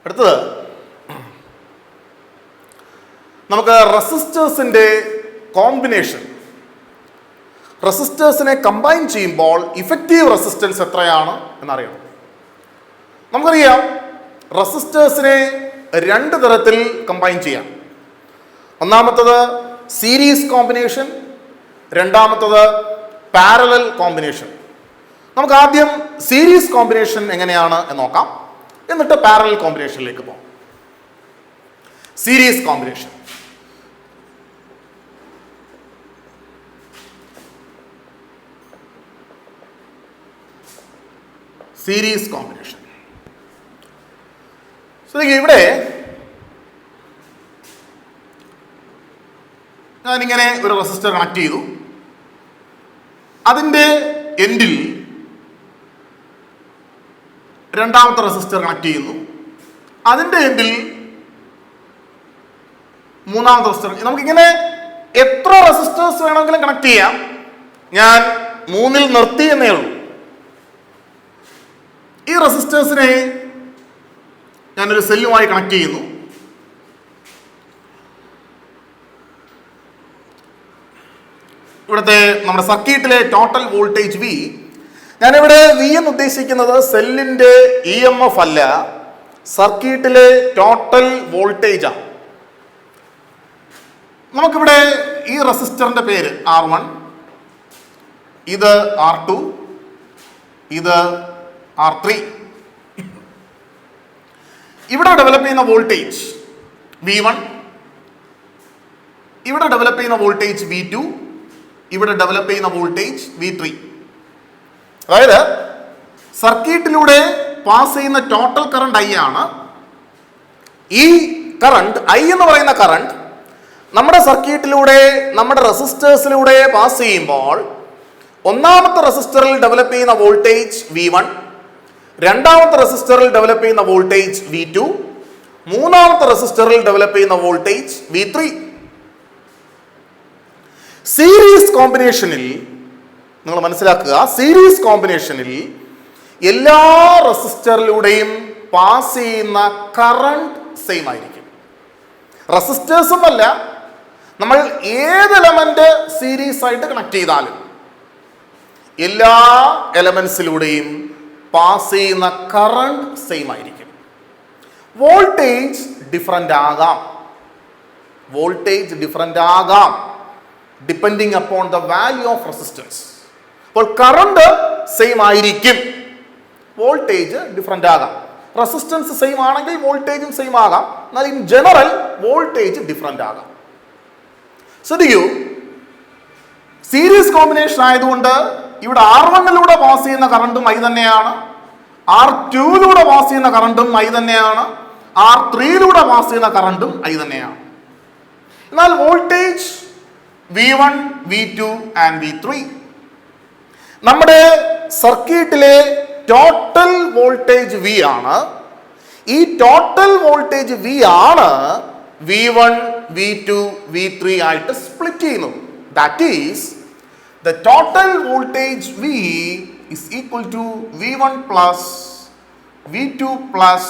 അടുത്തത് നമുക്ക് റെസിസ്റ്റേഴ്സിൻ്റെ combination, റെസിസ്റ്റേഴ്സിനെ combine ചെയ്യുമ്പോൾ ഇഫക്റ്റീവ് റെസിസ്റ്റൻസ് എത്രയാണ് എന്നറിയണം. നമുക്കറിയാം റെസിസ്റ്റേഴ്സിനെ രണ്ട് തരത്തിൽ കമ്പൈൻ ചെയ്യാം. ഒന്നാമത്തത് സീരീസ് കോമ്പിനേഷൻ, രണ്ടാമത്തത് പാരലൽ കോമ്പിനേഷൻ. നമുക്ക് ആദ്യം സീരീസ് കോമ്പിനേഷൻ എങ്ങനെയാണ് എന്ന് നോക്കാം, എന്നിട്ട് പാരലൽ കോമ്പിനേഷനിലേക്ക് പോകാം. Series combination. Series combination. ഇവിടെ ഞാനിങ്ങനെ ഒരു റെസിസ്റ്റർ കണക്ട് ചെയ്തു. അതിൻ്റെ എൻഡിൽ രണ്ടാമത്തെ റെസിസ്റ്റർ കണക്ട് ചെയ്യുന്നു. അതിൻ്റെ എൻഡിൽ മൂന്നാമത്തെ റെസിസ്റ്റർ. നമുക്കിങ്ങനെ എത്ര റെസിസ്റ്റേഴ്സ് വേണമെങ്കിലും കണക്ട് ചെയ്യാം. ഞാൻ 3 നിർത്തി എന്നേ ഉള്ളൂ. ഈ റെസിസ്റ്റേഴ്സിനെ ഞാനൊരു സെല്ലുമായി കണക്ട് ചെയ്യുന്നു. ഇവിടുത്തെ നമ്മുടെ സർക്യൂട്ടിലെ ടോട്ടൽ വോൾട്ടേജ് വി, ഞാനിവിടെ വി എന്ന് ഉദ്ദേശിക്കുന്നത് സെല്ലിൻ്റെ EMF അല്ല, സർക്യൂട്ടിലെ ടോട്ടൽ വോൾട്ടേജാണ്. നമുക്കിവിടെ ഈ റെസിസ്റ്ററിന്റെ പേര് R1, ഇത് R2, ഇത് R3. ഇവിടെ ഡെവലപ്പ് ചെയ്യുന്ന വോൾട്ടേജ് V1, ഇവിടെ ഡെവലപ്പ് ചെയ്യുന്ന വോൾട്ടേജ് V2, ഇവിടെ ഡെവലപ്പ് ചെയ്യുന്ന വോൾട്ടേജ് V3. അതായത് സർക്യൂട്ടിലൂടെ പാസ് ചെയ്യുന്ന ടോട്ടൽ കറണ്ട് I ആണ്. ഈ കറണ്ട് I എന്ന് പറയുന്ന കറണ്ട് നമ്മുടെ സർക്യൂട്ടിലൂടെ, നമ്മുടെ റെസിസ്റ്റേഴ്സിലൂടെ പാസ് ചെയ്യുമ്പോൾ ഒന്നാമത്തെ റെസിസ്റ്ററിൽ ഡെവലപ്പ് ചെയ്യുന്ന വോൾട്ടേജ് V1, രണ്ടാമത്തെ റെസിസ്റ്ററിൽ ഡെവലപ്പ് ചെയ്യുന്ന വോൾട്ടേജ് V2, മൂന്നാമത്തെ റെസിസ്റ്ററിൽ ഡെവലപ്പ് ചെയ്യുന്ന വോൾട്ടേജ് V3. സീരീസ് കോമ്പിനേഷനിൽ നിങ്ങൾ മനസ്സിലാക്കുക, സീരീസ് കോമ്പിനേഷനിൽ എല്ലാ റെസിസ്റ്ററിലൂടെയും പാസ് ചെയ്യുന്ന കറണ്ട് സെയിം ആയിരിക്കും. റെസിസ്റ്റേഴ്സും അല്ല, നമ്മൾ ഏത് എലമെന്റ് സീരീസ് ആയിട്ട് കണക്ട് ചെയ്താലും എല്ലാ എലമെന്റ്സിലൂടെയും പാസ് ചെയ്യുന്ന കറണ്ട് സെയിം ആയിരിക്കും. വോൾട്ടേജ് ഡിഫറൻ്റ് ആകാം, വോൾട്ടേജ് ഡിഫറൻ്റ് ആകാം depending upon the value of resistance. അപ്പോൾ കറണ്ട് സെയിം ആയിരിക്കും, വോൾട്ടേജ് ഡിഫറൻ്റ് ആകാം. റെസിസ്റ്റൻസ് സെയിം ആണെങ്കിൽ വോൾട്ടേജും സെയിം ആകാം, എന്നാൽ ഇൻ ജനറൽ വോൾട്ടേജ് ഡിഫറൻ്റ് ആകാം. ശ്രദ്ധിക്കൂ, സീരീസ് കോമ്പിനേഷൻ ആയതുകൊണ്ട് ഇവിടെ R1ലൂടെ പാസ് ചെയ്യുന്ന കറണ്ടും I തന്നെയാണ്, R2ലൂടെ പാസ് ചെയ്യുന്ന കറണ്ടും I തന്നെയാണ്, R3ലൂടെ പാസ് ചെയ്യുന്ന കറണ്ടും I തന്നെയാണ്. എന്നാൽ voltage V1, V2 and V3 നമ്മുടെ സർക്യൂട്ടിലെ ടോട്ടൽ വോൾട്ടേജ് V ആണ്. ഈ ടോട്ടൽ വോൾട്ടേജ് V ആണ് V1, V2, V3 ആയിട്ട് സ്പ്ലിറ്റ് ചെയ്യുന്നു. That is the total voltage V is equal to V1 plus V2 plus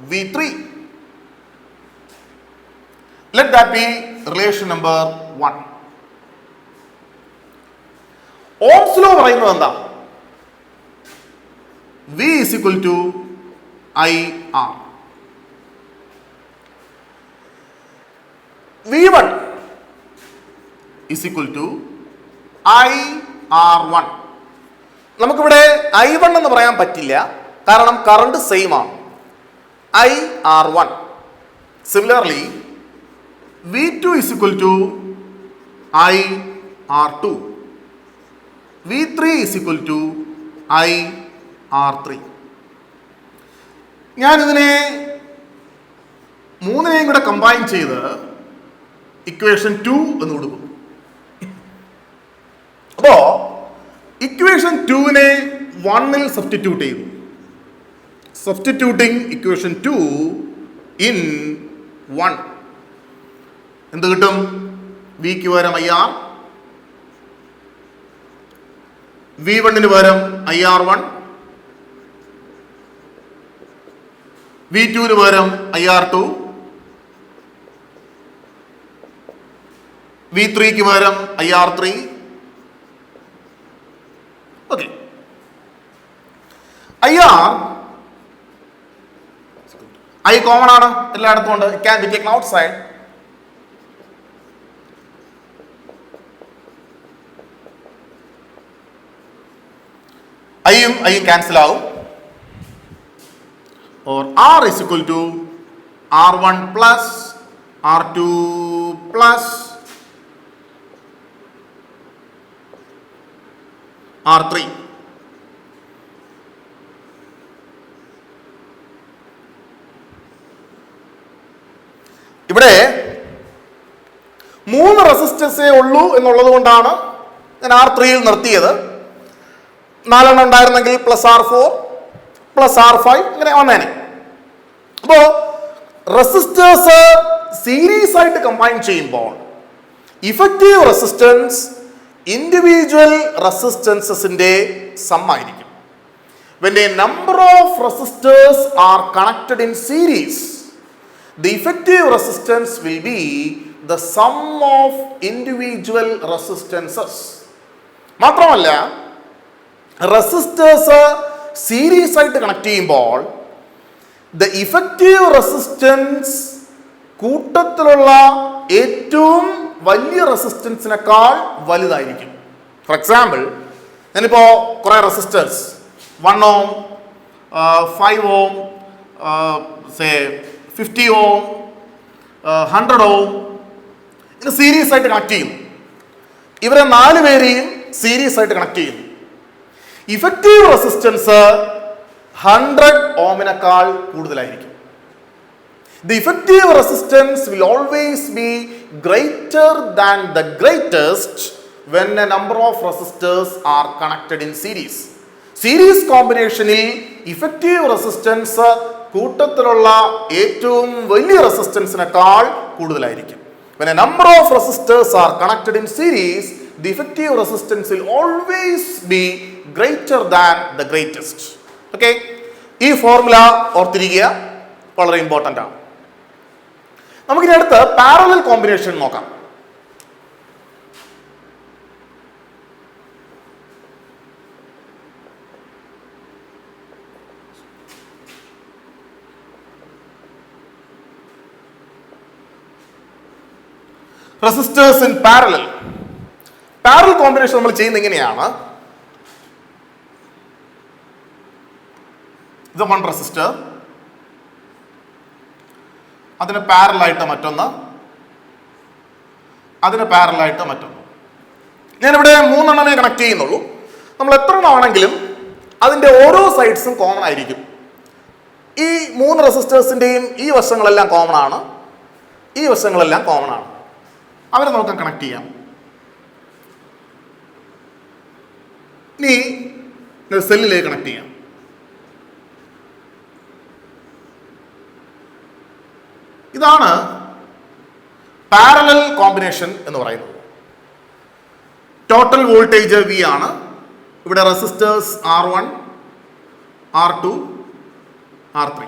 V3. Let that be relation number 1. Ohm's law പറയുന്നത് എന്താ? V is equal to IR. V1 is equal to IR1. നമുക്കിവിടെ I1 എന്ന് പറയാൻ പറ്റില്ല, കാരണം current same ആണ്. IR1. Similarly V2 is equal to IR2. V3 is equal to IR3. ഞാനിതിനെ മൂന്നിനെയും കൂടെ combine ചെയ്ത് ഇക്വേഷൻ 2 എന്ന് കൊടുക്കും. അപ്പോ ഇക്വേഷൻ 2നെ 1ൽ സബ്സ്റ്റിറ്റ്യൂട്ട് ചെയ്തു. സബ്സ്റ്റിറ്റ്യൂട്ടിങ് ഇക്വേഷൻ 2 ഇൻ 1 എന്ത് കിട്ടും? വിക്ക് പകരം IR, V1ന് പകരം IR1, V2 പകരം IR2, V3 പകരം IR3. ഓക്കെ, I കോമൺ ആണ് എല്ലായിടത്തും ഉണ്ട്. It can be taken outside. ഐയും ക്യാൻസൽ ആവും. or R is equal to R1 plus R2 plus R3. ഇവിടെ 3 റെസിസ്റ്റൻസേ ഉള്ളൂ എന്നുള്ളത് കൊണ്ടാണ് ഞാൻ R3യിൽ നിർത്തിയത്. 4 ഉണ്ടായിരുന്നെങ്കിൽ +R4 +R5 ഇങ്ങനെ വന്നേനെ. അപ്പോ റെസിസ്റ്റേഴ്സ് സീരീസ് ആയിട്ട് കമ്പൈൻ ചെയ്യുമ്പോൾ ഇഫക്റ്റീവ് റെസിസ്റ്റൻസ് ഇൻഡിവിജ്വൽ റെസിസ്റ്റൻസസിന്റെ സം ആയിരിക്കും. When a number of resistors are connected in series, the effective resistance will be the sum of individual resistances. മാത്രമല്ല, റെസിസ്റ്റേഴ്സ് സീരീസ് ആയിട്ട് കണക്ട് ചെയ്യുമ്പോൾ the effective resistance കൂട്ടത്തിലുള്ള ഏറ്റവും വലിയ റെസിസ്റ്റൻസിനേക്കാൾ വലുതായിരിക്കും. ഫോർ എക്സാമ്പിൾ, ഞാനിപ്പോ കുറെ resistors 1 ohm, 5 ohm, 50 ohm, 100 ohm ഇത് സീരീസ് ആയിട്ട് കണക്ട് ചെയ്യുന്നു. ഇവരെ 4 പേരെയും സീരീസ് ആയിട്ട് കണക്ട് ചെയ്യുന്നു. ഇഫക്റ്റീവ് റെസിസ്റ്റൻസ് 100 ഓമിനേക്കാൾ കൂടുതലായിരിക്കും. The effective resistance will always be greater than the greatest when a number of resistors are connected in series. Series കോമ്പിനേഷനിൽ effective resistance കൂട്ടത്തിലുള്ള ഏറ്റവും വലിയ റെസിസ്റ്റൻസിനേക്കാൾ കൂടുതലായിരിക്കും. When a number of resistors are connected in series, the effective resistance will always be greater than the greatest. Okay? ഈ formula ഓർത്തിരിക്കുക, വളരെ important ആണ്. നമുക്കിനി അടുത്ത് പാരലൽ കോമ്പിനേഷൻ നോക്കാം. Resistors in parallel. Parallel combination നമ്മൾ ചെയ്യുന്നത് ഇങ്ങനെയാണ്. ഇത് 1 റെസിസ്റ്റർ, അതിന് പാരലായിട്ട് മറ്റൊന്ന്, അതിന് പാരലായിട്ട് മറ്റൊന്ന്. ഞാനിവിടെ 3 എണ്ണമേ കണക്ട് ചെയ്യുന്നുള്ളൂ. നമ്മൾ എത്ര എണ്ണമാണെങ്കിലും അതിൻ്റെ ഓരോ സൈഡ്സും കോമൺ ആയിരിക്കും. ഈ 3 റെസിസ്റ്റേഴ്സിൻ്റെയും ഈ വശങ്ങളെല്ലാം കോമൺ ആണ്, ഈ വശങ്ങളെല്ലാം കോമൺ ആണ്. അവരെ നമുക്ക് കണക്ട് ചെയ്യാം. ഇനി സെല്ലിലേക്ക് കണക്ട് ചെയ്യാം. ഇതാണ് പാരലൽ കോമ്പിനേഷൻ എന്ന് പറയുന്നത്. ടോട്ടൽ വോൾട്ടേജ് V ആണ്. ഇവിടെ resistors R1, R2, R3.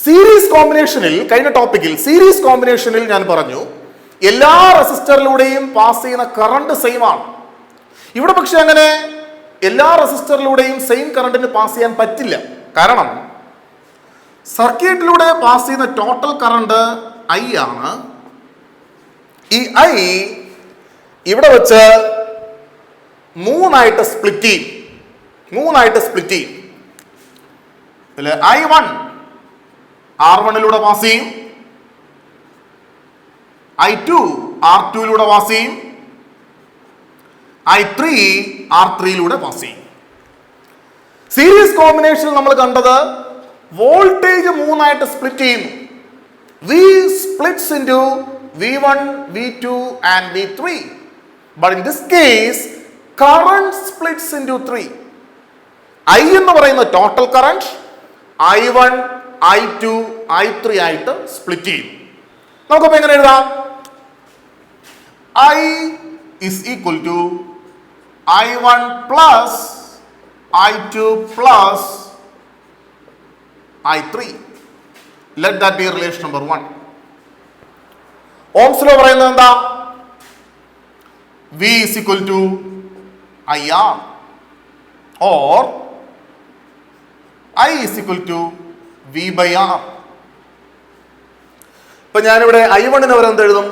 Series കോമ്പിനേഷനിൽ, കഴിഞ്ഞ ടോപ്പിക്കിൽ സീരീസ് കോമ്പിനേഷനിൽ ഞാൻ പറഞ്ഞു എല്ലാ റെസിസ്റ്ററിലൂടെയും പാസ് ചെയ്യുന്ന കറണ്ട് സെയിം ആണ്. ഇവിടെ പക്ഷെ അങ്ങനെ എല്ലാ റെസിസ്റ്ററിലൂടെയും സെയിം കറണ്ടിന് പാസ് ചെയ്യാൻ പറ്റില്ല. കാരണം സർക്യൂട്ടിലൂടെ പാസ് ചെയ്യുന്ന ടോട്ടൽ കറണ്ട് I ആണ്. ഈ I ഇവിടെ വെച്ച് 3 സ്പ്ലിറ്റ് ചെയ്യും. I1 R1 പാസ് ചെയ്യും, I2 R2 പാസ് ചെയ്യും, I3 R3 പാസ് ചെയ്യും. സീരീസ് കോമ്പിനേഷനിൽ നമ്മൾ കണ്ടത് വോൾട്ടേജ് 3 സ്പ്ലിറ്റ് ചെയ്യുന്നു. V splits into V1, V2 and V3. But in this case, current splits into 3. I എന്ന് പറയുന്ന total current I1, I2, I3 ആയിട്ട് സ്പ്ലിറ്റ് ചെയ്യും. നമുക്കപ്പോൾ എങ്ങനെ എഴുതാം? I is equal to I1 plus I2 plus I3. Let that be relation number 1. Ohm's law പറയുന്നത് എന്താ? V is equal to IR or I is equal to V by R. ഇപ്പൊ ഞാനിവിടെ I1 ന് പകരം എന്ത് എഴുതും?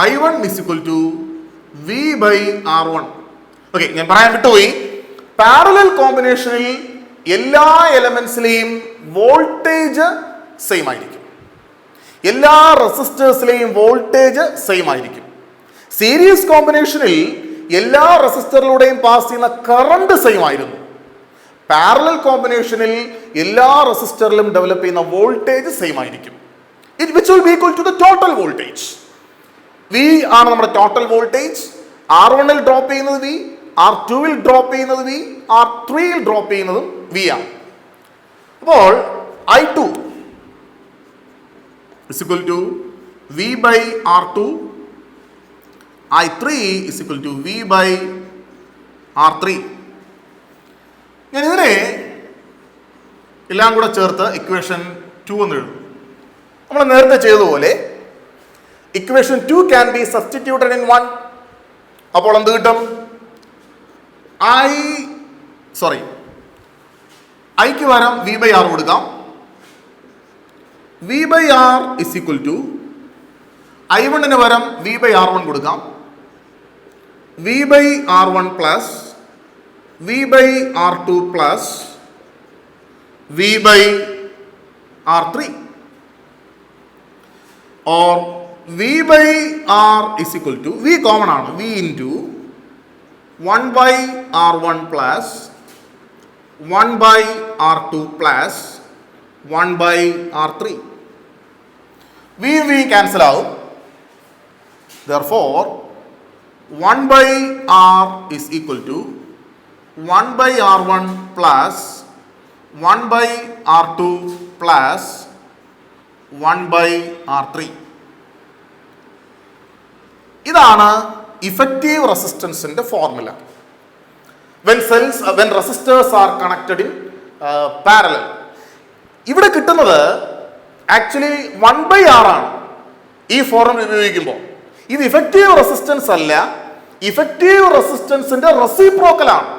I1 is equal to V by R1. Okay, ഞാൻ പറയാൻ വിട്ടുപോയി. പാരലൽ കോമ്പിനേഷനിൽ എല്ലാ എലമെന്റ്സിലെയും വോൾട്ടേജ് സെയിം ആയിരിക്കും. എല്ലാ റെസിസ്റ്റേഴ്സിലെയും വോൾട്ടേജ് സെയിം ആയിരിക്കും. സീരീസ് കോമ്പിനേഷനിൽ എല്ലാ റെസിസ്റ്ററിലൂടെയും പാസ് ചെയ്യുന്ന കറണ്ട് സെയിം ആയിരുന്നു. പാരലൽ കോമ്പിനേഷനിൽ എല്ലാ റെസിസ്റ്ററിലും ഡെവലപ്പ് ചെയ്യുന്ന വോൾട്ടേജ് സെയിം ആയിരിക്കും. Which will be equal to the total voltage. V ആണ് നമ്മുടെ ടോട്ടൽ വോൾട്ടേജ്. R1 ഡ്രോപ്പ് ചെയ്യുന്നത് വി, R2 ഡ്രോപ്പ് ചെയ്യുന്നത് വി, R3 ഡ്രോപ്പ് ചെയ്യുന്നതും വി ആണ്. അപ്പോൾ I2 is equal to V by R2, I3 is equal to V by R3. ഞാൻ ഇതിനെ എല്ലാം കൂടെ ചേർത്ത് ഇക്വേഷൻ 2 എന്ന് എഴുതും. നമ്മൾ നേരത്തെ ചെയ്തതുപോലെ equation 2 can be substituted in 1. അപ്പോൾ എന്ത് കിട്ടും? ഐക്ക് പകരം V by R കൊടുക്കാം. V by R is equal to I1 ന് പകരം V by R1 കൊടുക്കാം. V by R1 plus V by R2 plus V by R3 or V by R is equal to V common ആണ്, V into 1 by R1 plus 1 by R2 plus 1 by R3. V cancel out. Therefore 1 by R is equal to 1 by R1 plus 1 by R2 plus 1 by R3. ഇതാണ് effective റെസിസ്റ്റൻസിന്റെ formula. when resistors are connected in parallel. ഇവിടെ കിട്ടുന്നത് actually 1 by R ആണ് ഈ formula ഉപയോഗിക്കുമ്പോൾ. ഇത് effective resistance അല്ല, effective റെസിസ്റ്റൻസിന്റെ റെസിപ്രോക്കൽ ആണ്.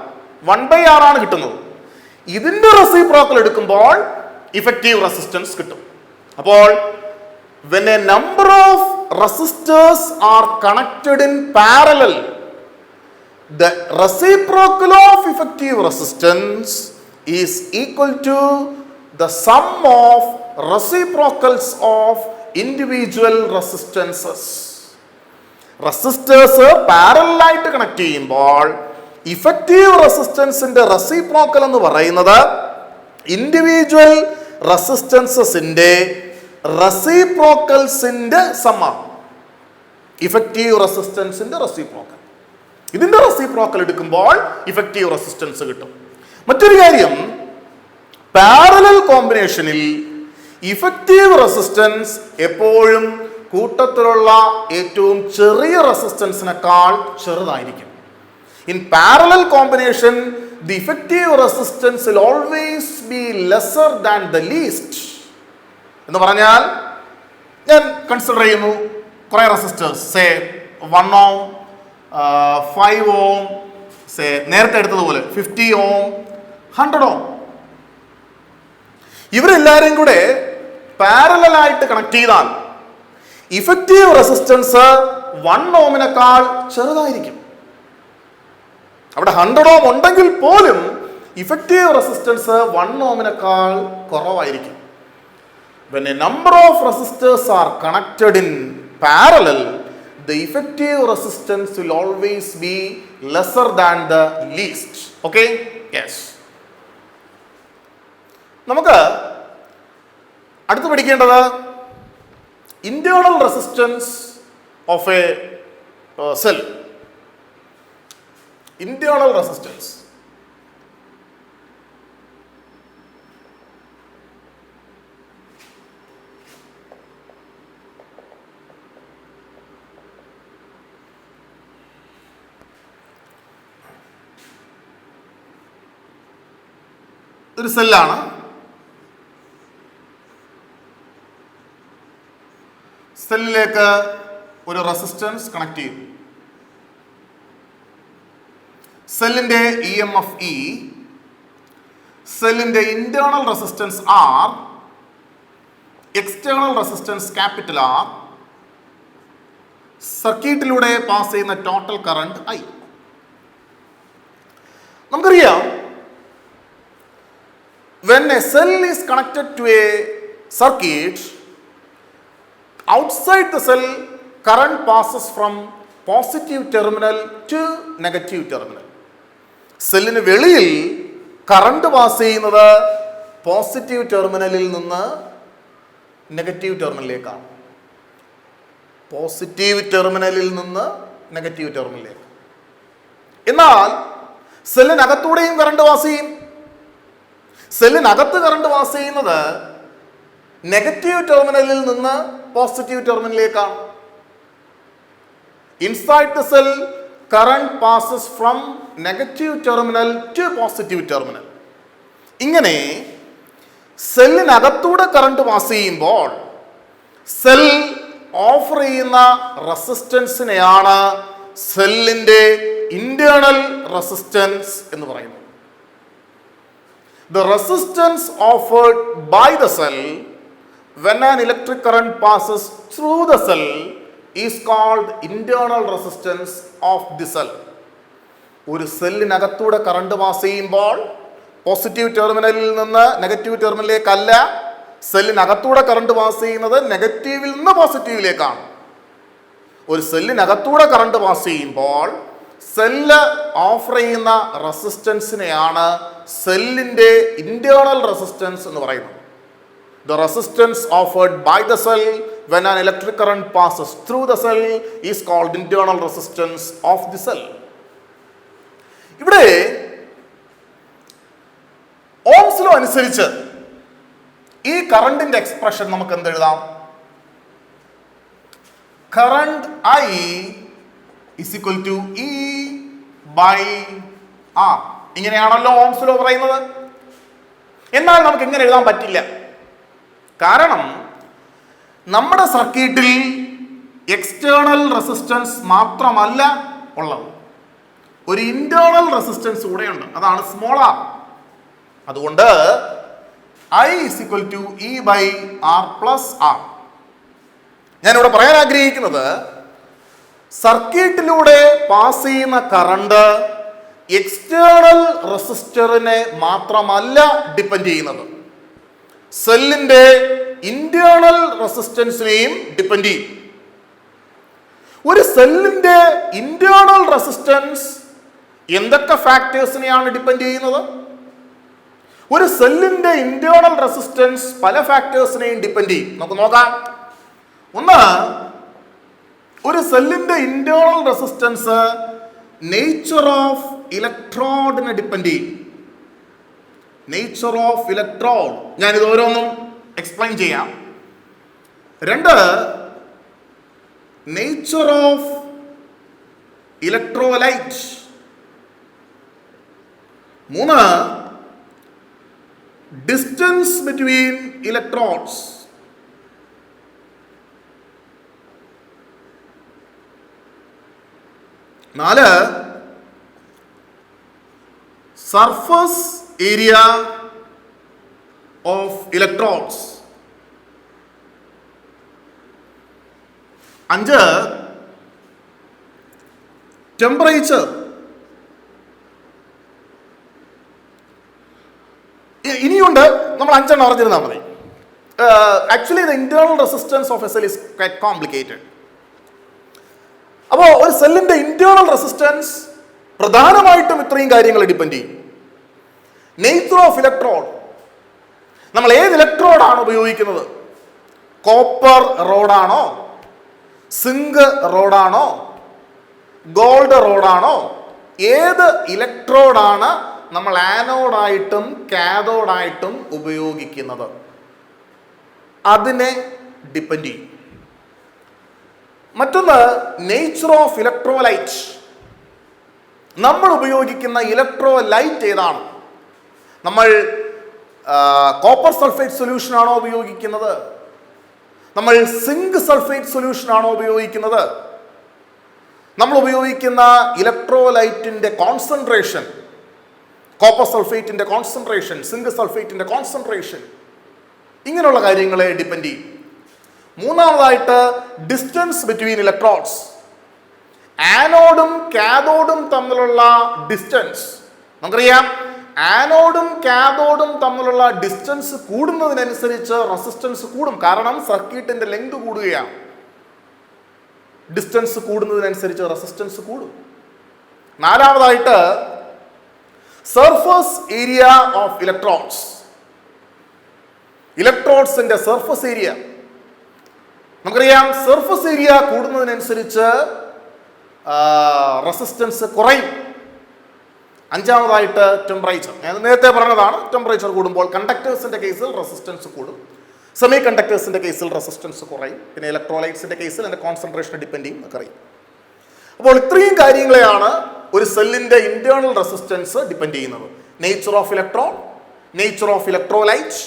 1 by R ആണ് കിട്ടുന്നത്. ഇതിന്റെ റെസിപ്രോക്കൽ എടുക്കുമ്പോൾ ഇഫക്റ്റീവ് റെസിസ്റ്റൻസ് കിട്ടും. അപ്പോൾ when a number of resistors are connected in parallel, the reciprocal of effective resistance is equal to the sum of reciprocals of individual resistances. Resistors parallel ആയിട്ട് connect ചെയ്യുമ്പോൾ effective റെസിസ്റ്റൻസിന്റെ reciprocal എന്ന് പറയുന്നത് individual റെസിസ്റ്റൻസസിന്റെ റെസിപ്രോക്കൽസിന്റെ സമ്മാണ്. Effective റെസിസ്റ്റൻസിന്റെ reciprocal, ഇതിന്റെ reciprocal എടുക്കുമ്പോൾ effective resistance കിട്ടും. മറ്റൊരു കാര്യം, പാരലൽ കോമ്പിനേഷനിൽ ഇഫക്റ്റീവ് റെസിസ്റ്റൻസ് എപ്പോഴും കൂട്ടത്തിലുള്ള ഏറ്റവും ചെറിയ റെസിസ്റ്റൻസിനേക്കാൾ ചെറുതായിരിക്കും. In parallel combination the effective resistance will always be lesser than the least. എന്ന് പറഞ്ഞാൽ ഞാൻ കൺസിഡർ ചെയ്യുന്നു കുറെ resistors, say 1 ohm, 5 ohm, say നേരത്തെ എടുത്തതുപോലെ 50 ohm, 100 ohm. ഇവരെല്ലാവരും കൂടെ പാരലൽ ആയിട്ട് കണക്ട് ചെയ്താൽ ഇഫക്റ്റീവ് റെസിസ്റ്റൻസ് 1 ohmനേക്കാൾ ചെറുതായിരിക്കും. അവിടെ 100 ohm ഉണ്ടെങ്കിൽ പോലും ഇഫക്റ്റീവ് റെസിസ്റ്റൻസ് 1 ohmനേക്കാൾ കുറവായിരിക്കും. When a number of resistors are connected in parallel, the effective resistance will always be lesser than the least. Okay? Yes. നമുക്ക് അടുത്ത് പഠിക്കേണ്ടത് internal resistance of a cell. Internal resistance. ഒരു സെല്ലാണ്. സെല്ലിലേക്ക് ഒരു resistance connect ചെയ്യും. സെല്ലിന്റെ EMF E, സെല്ലിന്റെ internal resistance R, external resistance capital R, സർക്യൂട്ടിലൂടെ pass ചെയ്യുന്ന ടോട്ടൽ കറണ്ട് I. നമുക്കറിയാം, when a cell is connected to a circuit, outside the cell current passes from positive terminal to negative terminal. സെല്ലിന് വെളിയിൽ current pass ചെയ്യുന്നത് positive ടെർമിനലിൽ നിന്ന് negative ടെർമിനലിലേക്കാണ്. Positive ടെർമിനലിൽ നിന്ന് നെഗറ്റീവ് ടെർമിനലിലേക്ക്. എന്നാൽ സെല്ലിനകത്തൂടെയും കറണ്ട് പാസ് ചെയ്യും. സെല്ലിനകത്ത് കറണ്ട് പാസ് ചെയ്യുന്നത് നെഗറ്റീവ് ടെർമിനലിൽ നിന്ന് പോസിറ്റീവ് ടെർമിനലിലേക്കാണ്. Inside the cell current passes from negative terminal to positive terminal. ഇങ്ങനെ സെല്ലിനകത്തൂടെ കറണ്ട് പാസ് ചെയ്യുമ്പോൾ സെൽ ഓഫർ ചെയ്യുന്ന റെസിസ്റ്റൻസിനെയാണ് സെല്ലിന്റെ ഇന്റേണൽ റെസിസ്റ്റൻസ് എന്ന് പറയുന്നത്. The resistance offered by the cell when an electric current passes through the cell is called internal resistance of the cell. ഒരു സെല്ലിനകത്തൂടെ current pass ചെയ്യുമ്പോൾ പോസിറ്റീവ് ടെർമിനലിൽ നിന്ന് നെഗറ്റീവ് ടെർമിനലിലേക്കല്ല, സെല്ലിനകത്തൂടെ കറണ്ട് പാസ് ചെയ്യുന്നത് നെഗറ്റീവിൽ നിന്ന് പോസിറ്റീവിലേക്കാണ്. ഒരു സെല്ലിനകത്തൂടെ കറണ്ട് പാസ് ചെയ്യുമ്പോൾ സെല്ല് ഓഫർ ചെയ്യുന്ന റെസിസ്റ്റൻസിനെയാണ് സെല്ലിന്റെ ഇന്റേണൽ റെസിസ്റ്റൻസ് എന്ന് പറയുന്നത്. The resistance offered by the cell when an electric current passes through the cell is called internal resistance of the cell. ഇവിടെ ഓംസ് ലോ അനുസരിച്ച് ഈ കറണ്ടിന്റെ എക്സ്പ്രഷൻ നമുക്ക് എന്തെഴുതാം? Current I is equal to E by R. ഇങ്ങനെയാണല്ലോ Ohm's law പറയുന്നത്. എന്നാൽ നമുക്ക് ഇങ്ങനെ എഴുതാൻ പറ്റില്ല. കാരണം നമ്മുടെ സർക്യൂട്ടിൽ എക്സ്റ്റേണൽ റെസിസ്റ്റൻസ് മാത്രമല്ല ഉള്ളത്, ഒരു ഇന്റേണൽ റെസിസ്റ്റൻസ് കൂടെയുണ്ട്. അതാണ് സ്മോൾ r. അതുകൊണ്ട് I is equal to E by R plus R. ഞാനിവിടെ പറയാൻ ആഗ്രഹിക്കുന്നത്, സർക്യൂട്ടിലൂടെ പാസ് ചെയ്യുന്ന കറണ്ട് എക്സ്റ്റേണൽ റെസിസ്റ്ററിനെ മാത്രമല്ല ഡിപ്പെൻഡ് ചെയ്യുന്നത്, സെല്ലിന്റെ ഇന്റേണൽ റെസിസ്റ്റൻസിനെയും ഡിപ്പെൻഡ് ചെയ്യും. ഒരു സെല്ലിന്റെ ഇന്റേണൽ റെസിസ്റ്റൻസ് എന്തൊക്കെ ഫാക്ടേഴ്സിനെയാണ് ഡിപ്പെൻഡ് ചെയ്യുന്നത്? ഒരു സെല്ലിന്റെ ഇന്റേണൽ റെസിസ്റ്റൻസ് പല ഫാക്ടേഴ്സിനെയും ഡിപ്പെൻഡ് ചെയ്യും. നമുക്ക് നോക്കാം. ഒന്ന്, ഒരു സെല്ലിന്റെ ഇന്റേണൽ റെസിസ്റ്റൻസ് നേച്ചർ ഓഫ് ഇലക്ട്രോഡിനെ ഡിപ്പെൻഡ് ചെയ്യും. നേച്ചർ ഓഫ് ഇലക്ട്രോഡ്, ഞാനിത് ഓരോന്നും എക്സ്പ്ലെയിൻ ചെയ്യാം. രണ്ട്, നേച്ചർ ഓഫ് ഇലക്ട്രോലൈറ്റ്. മൂന്ന്, ഡിസ്റ്റൻസ് ബിറ്റ്വീൻ ഇലക്ട്രോഡ്സ്. നാല്, സർഫസ് ഏരിയ ഓഫ് ഇലക്ട്രോഡ്സ്. അഞ്ച്, ടെമ്പറേച്ചർ. ഇനിയുണ്ട്, നമ്മൾ അഞ്ചെണ്ണം അറിഞ്ഞിരുന്നാൽ മതി. Actually the internal resistance of a cell is quite complicated. അപ്പോൾ ഒരു സെല്ലിന്റെ ഇന്റേണൽ റെസിസ്റ്റൻസ് പ്രധാനമായിട്ടും ഇത്രയും കാര്യങ്ങൾ ഡിപ്പെൻഡ് ചെയ്യും. നേച്ചർ ഓഫ് ഇലക്ട്രോഡ്, നമ്മൾ ഏത് ഇലക്ട്രോഡാണ് ഉപയോഗിക്കുന്നത്? കോപ്പർ റോഡാണോ, സിങ്ക് റോഡാണോ, ഗോൾഡ് റോഡാണോ? ഏത് ഇലക്ട്രോഡാണ് നമ്മൾ ആനോഡായിട്ടും കാഥോഡായിട്ടും ഉപയോഗിക്കുന്നത്? അതിനെ ഡിപ്പെൻഡ് ചെയ്യും. മറ്റൊന്ന്, നേച്ചർ ഓഫ് ഇലക്ട്രോലൈറ്റ്. നമ്മൾ ഉപയോഗിക്കുന്ന ഇലക്ട്രോലൈറ്റ് ഏതാണ്? നമ്മൾ കോപ്പർ സൾഫേറ്റ് സൊല്യൂഷൻ ആണോ ഉപയോഗിക്കുന്നത്? നമ്മൾ സിങ്ക് സൾഫേറ്റ് സൊല്യൂഷൻ ആണോ ഉപയോഗിക്കുന്നത്? നമ്മൾ ഉപയോഗിക്കുന്ന ഇലക്ട്രോലൈറ്റിന്റെ കോൺസെൻട്രേഷൻ, കോപ്പർ സൾഫേറ്റിന്റെ കോൺസെൻട്രേഷൻ, സിങ്ക് സൾഫേറ്റിന്റെ കോൺസെൻട്രേഷൻ, ഇങ്ങനെയുള്ള കാര്യങ്ങളെ ഡിപ്പെൻഡ് ചെയ്യും. മൂന്നാമതായിട്ട് ഡിസ്റ്റൻസ് ബിറ്റ്വീൻ ഇലക്ട്രോഡ്സ്. ആനോഡും കാഥോഡും തമ്മിലുള്ള ഡിസ്റ്റൻസ് നമുക്കറിയാം. ആനോഡും കാഥോഡും തമ്മിലുള്ള ഡിസ്റ്റൻസ് കൂടുന്നതിനനുസരിച്ച് റെസിസ്റ്റൻസ് കൂടും. കാരണം സർക്യൂട്ടിന്റെ ലെങ്ത് കൂടുകയാണ്. ഡിസ്റ്റൻസ് കൂടുന്നതിനനുസരിച്ച് റെസിസ്റ്റൻസ് കൂടും. നാലാമതായിട്ട് സർഫസ് ഏരിയ ഓഫ് ഇലക്ട്രോഡ്സ്. ഇലക്ട്രോഡ്സിന്റെ സർഫസ് ഏരിയ നമുക്കറിയാം. സർഫസ് ഏരിയ കൂടുന്നതിനനുസരിച്ച് റെസിസ്റ്റൻസ് കുറയും. അഞ്ചാമതായിട്ട് ടെമ്പറേച്ചർ. ഞാൻ നേരത്തെ പറഞ്ഞതാണ്, ടെമ്പറേച്ചർ കൂടുമ്പോൾ കണ്ടക്ടേഴ്സിന്റെ കേസിൽ റെസിസ്റ്റൻസ് കൂടും, സെമി കണ്ടക്ടേഴ്സിന്റെ കേസിൽ റെസിസ്റ്റൻസ് കുറയും, പിന്നെ ഇലക്ട്രോലൈറ്റ്സിന്റെ കേസിൽ അതിന്റെ കോൺസെൻട്രേഷൻ ഡിപ്പെൻഡ് ചെയ്യും എന്നൊക്കെ അറിയും. അപ്പോൾ ഇത്രയും കാര്യങ്ങളെയാണ് ഒരു സെല്ലിന്റെ ഇന്റേണൽ റെസിസ്റ്റൻസ് ഡിപ്പെൻഡ് ചെയ്യുന്നത്. Nature of electron, nature of electrolyte,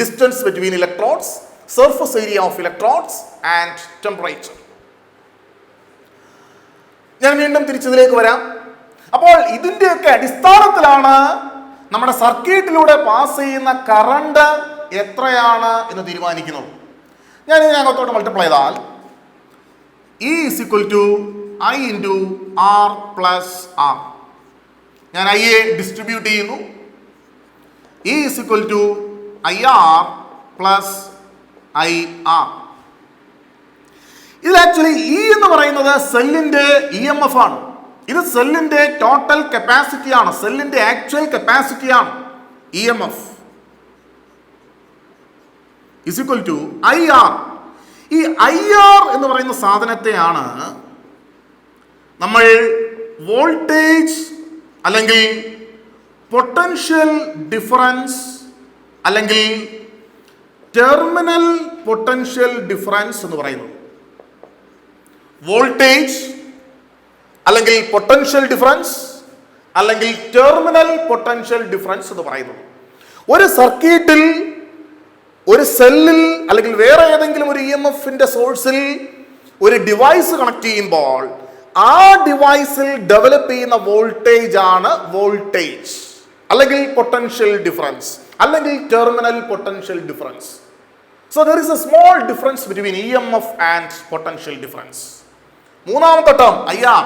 distance between electrodes, surface area of electrodes and temperature. ഞാൻ വീണ്ടും തിരിച്ചതിലേക്ക് വരാം. അപ്പോൾ ഇതിന്റെയൊക്കെ അടിസ്ഥാനത്തിലാണ് നമ്മുടെ സർക്യൂട്ടിലൂടെ പാസ് ചെയ്യുന്ന കറണ്ട് എത്രയാണ് എന്ന് തീരുമാനിക്കുന്നത്. ഞാൻ ഇതിനകത്തോട്ട് മൾട്ടിപ്ലൈ ചെയ്താൽ E is equal to I into R plus R. ഞാൻ I യെ ഡിസ്ട്രിബ്യൂട്ട് ചെയ്യുന്നു. E is equal to IR plus IR. ഇതിൽ ആക്ച്വലി E എന്ന് പറയുന്നത് സെല്ലിന്റെ EMF ആണ്. ഇത് സെല്ലിന്റെ ടോട്ടൽ കപ്പാസിറ്റി ആണ്, സെല്ലിന്റെ ആക്ച്വൽ കപ്പാസിറ്റി ആണ്. EMF is equal to IR. ഈ IR എന്ന് പറയുന്ന സാധനത്തെയാണ് നമ്മൾ വോൾട്ടേജ് അല്ലെങ്കിൽ പൊട്ടൻഷ്യൽ ഡിഫറൻസ് അല്ലെങ്കിൽ ടെർമിനൽ പൊട്ടൻഷ്യൽ ഡിഫറൻസ് എന്ന് പറയുന്നത്. വോൾട്ടേജ് അല്ലെങ്കിൽ പൊട്ടൻഷ്യൽ ഡിഫറൻസ് അല്ലെങ്കിൽ ടെർമിനൽ പൊട്ടൻഷ്യൽ ഡിഫറൻസ് എന്ന് പറയുന്നത്. ഒരു സർക്യൂട്ടിൽ, ഒരു സെല്ലിൽ അല്ലെങ്കിൽ വേറെ ഏതെങ്കിലും ഒരു EMFന്റെ സോഴ്സിൽ ഒരു ഡിവൈസ് കണക്ട് ചെയ്യുമ്പോൾ ആ ഡിവൈസിൽ ഡെവലപ്പ് ചെയ്യുന്ന വോൾട്ടേജ് ആണ് വോൾട്ടേജ് അല്ലെങ്കിൽ പൊട്ടൻഷ്യൽ ഡിഫറൻസ് അല്ലെങ്കിൽ terminal potential difference. So there is A small difference between EMF and potential difference. മൂന്നാമത്തെ ടേം IR.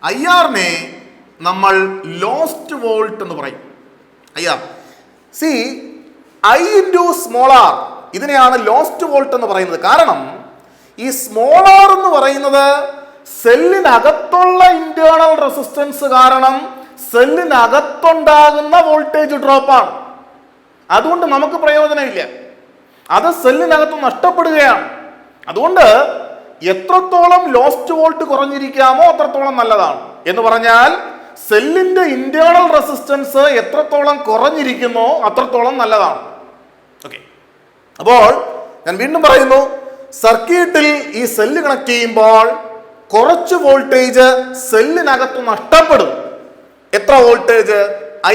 IR-നെ നമ്മൾ ലോസ്റ്റ് വോൾട്ട് എന്ന് പറയും. IR C I into small r, ഇതിനെയാണ് ലോസ്റ്റ് വോൾട്ട് എന്ന് പറയുന്നത്. കാരണം ഈ സ്മോൾ r എന്ന് പറയുന്നത് സെല്ലിനകത്തുള്ള ഇന്റേണൽ റെസിസ്റ്റൻസ് കാരണം സെല്ലിനകത്തുണ്ടാകുന്ന വോൾട്ടേജ് ഡ്രോപ്പാണ്. അതുകൊണ്ട് നമുക്ക് പ്രയോജനമില്ല, അത് സെല്ലിനകത്ത് നഷ്ടപ്പെടുകയാണ്. അതുകൊണ്ട് എത്രത്തോളം ലോസ്റ്റ് വോൾട്ട് കുറഞ്ഞിരിക്കാമോ അത്രത്തോളം നല്ലതാണ്. എന്ന് പറഞ്ഞാൽ സെല്ലിന്റെ ഇന്റേണൽ റെസിസ്റ്റൻസ് എത്രത്തോളം കുറഞ്ഞിരിക്കുന്നോ അത്രത്തോളം നല്ലതാണ്. ഓക്കെ, അപ്പോൾ ഞാൻ വീണ്ടും പറയുന്നു, സർക്യൂട്ടിൽ ഈ സെല്ല് കണക്ട് ചെയ്യുമ്പോൾ കുറച്ച് വോൾട്ടേജ് സെല്ലിനകത്ത് നഷ്ടപ്പെടും. എത്ര വോൾട്ടേജ്?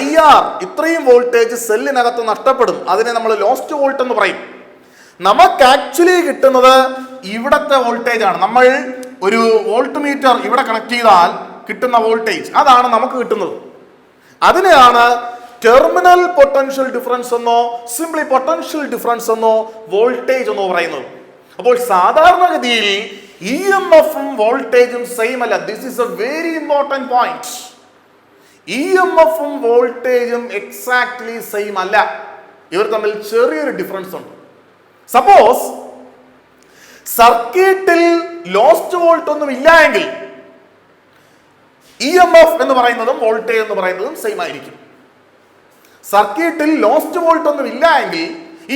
IR. ഇത്രയും വോൾട്ടേജ് സെല്ലിനകത്ത് നഷ്ടപ്പെടും. അതിനെ നമ്മൾ ലോസ്റ്റ് വോൾട്ട് എന്ന് പറയും. നമുക്ക് ആക്ച്വലി കിട്ടുന്നത് ഇവിടത്തെ വോൾട്ടേജ് ആണ്. നമ്മൾ ഒരു വോൾട്ട് മീറ്റർ ഇവിടെ കണക്ട് ചെയ്താൽ കിട്ടുന്ന വോൾട്ടേജ്, അതാണ് നമുക്ക് കിട്ടുന്നത്. അതിനെയാണ് ടെർമിനൽ പൊട്ടൻഷ്യൽ ഡിഫറൻസ് എന്നോ സിംപ്ലി പൊട്ടൻഷ്യൽ ഡിഫറൻസ് എന്നോ വോൾട്ടേജ് എന്നോ പറയുന്നത്. അപ്പോൾ സാധാരണഗതിയിൽ EMF-ഉം വോൾട്ടേജും സെയിം അല്ല. This is a very important point. EMF-ഉം വോൾട്ടേജും എക്സാക്ട്ലി സെയിം അല്ല. ഇവർ തമ്മിൽ ചെറിയൊരു ഡിഫറൻസ് ഉണ്ട്. സപ്പോസ് സർക്യൂട്ടിൽ ലോസ്റ്റ് വോൾട്ട് ഒന്നും ഇല്ല എങ്കിൽ EMF എന്ന് പറയുന്നതും വോൾട്ടേജ് എന്ന് പറയുന്നതും സെയിം ആയിരിക്കും. സർക്യൂട്ടിൽ ലോസ്റ്റ് വോൾട്ട് ഒന്നും ഇല്ല എങ്കിൽ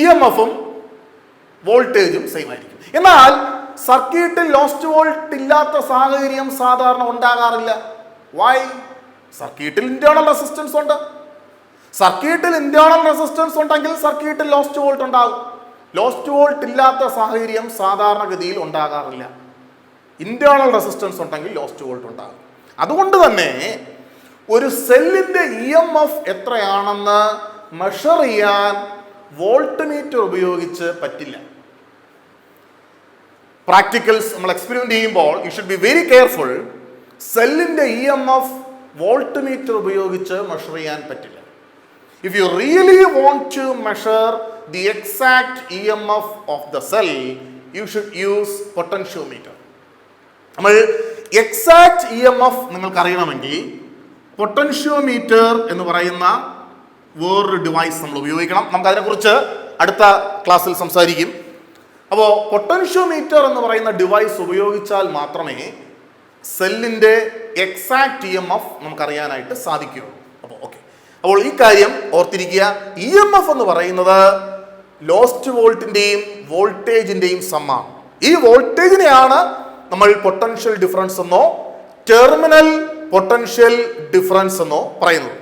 EMF-ഉം വോൾട്ടേജും സെയിം ആയിരിക്കും. എന്നാൽ സർക്യൂട്ടിൽ ലോസ്റ്റ് വോൾട്ട് ഇല്ലാത്ത സാഹചര്യം സാധാരണ ഉണ്ടാകാറില്ല. വൈ? സർക്യൂട്ടിൽ ഇന്റേണൽ റെസിസ്റ്റൻസ് ഉണ്ട്. സർക്യൂട്ടിൽ ഇന്റേണൽ റെസിസ്റ്റൻസ് ഉണ്ടെങ്കിൽ സർക്യൂട്ടിൽ ലോസ്റ്റ് വോൾട്ട് ഉണ്ടാകും. ലോസ്റ്റ് വോൾട്ട് ഇല്ലാത്ത സാഹചര്യം സാധാരണഗതിയിൽ ഉണ്ടാകാറില്ല. ഇന്റേണൽ റെസിസ്റ്റൻസ് ഉണ്ടെങ്കിൽ ലോസ്റ്റ് വോൾട്ട് ഉണ്ടാകും. അതുകൊണ്ട് തന്നെ ഒരു സെല്ലിന്റെ EMF എത്രയാണെന്ന് മെഷർ ചെയ്യാൻ വോൾട്ട് മീറ്റർ ഉപയോഗിച്ച് പറ്റില്ല. പ്രാക്ടിക്കൽസ് നമ്മൾ എക്സ്പെരിമെന്റ് ചെയ്യുമ്പോൾ you should be very careful. സെല്ലിന്റെ EMF വോൾട്ട് മീറ്റർ ഉപയോഗിച്ച് മെഷർ ചെയ്യാൻ പറ്റില്ല. If you really want to measure the exact EMF of the cell, you should use potentiometer. നമ്മൾ എക്സാക്ട് EMF നിങ്ങൾക്ക് അറിയണമെങ്കിൽ പൊട്ടൻഷ്യോമീറ്റർ എന്ന് പറയുന്ന വേറൊരു ഡിവൈസ് നമ്മൾ ഉപയോഗിക്കണം. നമുക്ക് അതിനെക്കുറിച്ച് അടുത്ത ക്ലാസ്സിൽ സംസാരിക്കും. അപ്പോൾ പൊട്ടൻഷ്യോമീറ്റർ എന്ന് പറയുന്ന ഡിവൈസ് ഉപയോഗിച്ചാൽ മാത്രമേ സെല്ലിൻ്റെ എക്സാക്ട് EMF നമുക്കറിയാനായിട്ട് സാധിക്കുകയുള്ളൂ. അപ്പോൾ ഈ കാര്യം ഓർത്തിരിക്കുക. EMF എന്ന് പറയുന്നത് ലോസ്റ്റ് വോൾട്ടിൻ്റെയും വോൾട്ടേജിൻ്റെയും സമ്മാണ്. ഈ വോൾട്ടേജിനെയാണ് നമ്മൾ പൊട്ടൻഷ്യൽ ഡിഫറൻസ് എന്നോ ടെർമിനൽ പൊട്ടൻഷ്യൽ ഡിഫറൻസ് എന്നോ പറയുന്നത്.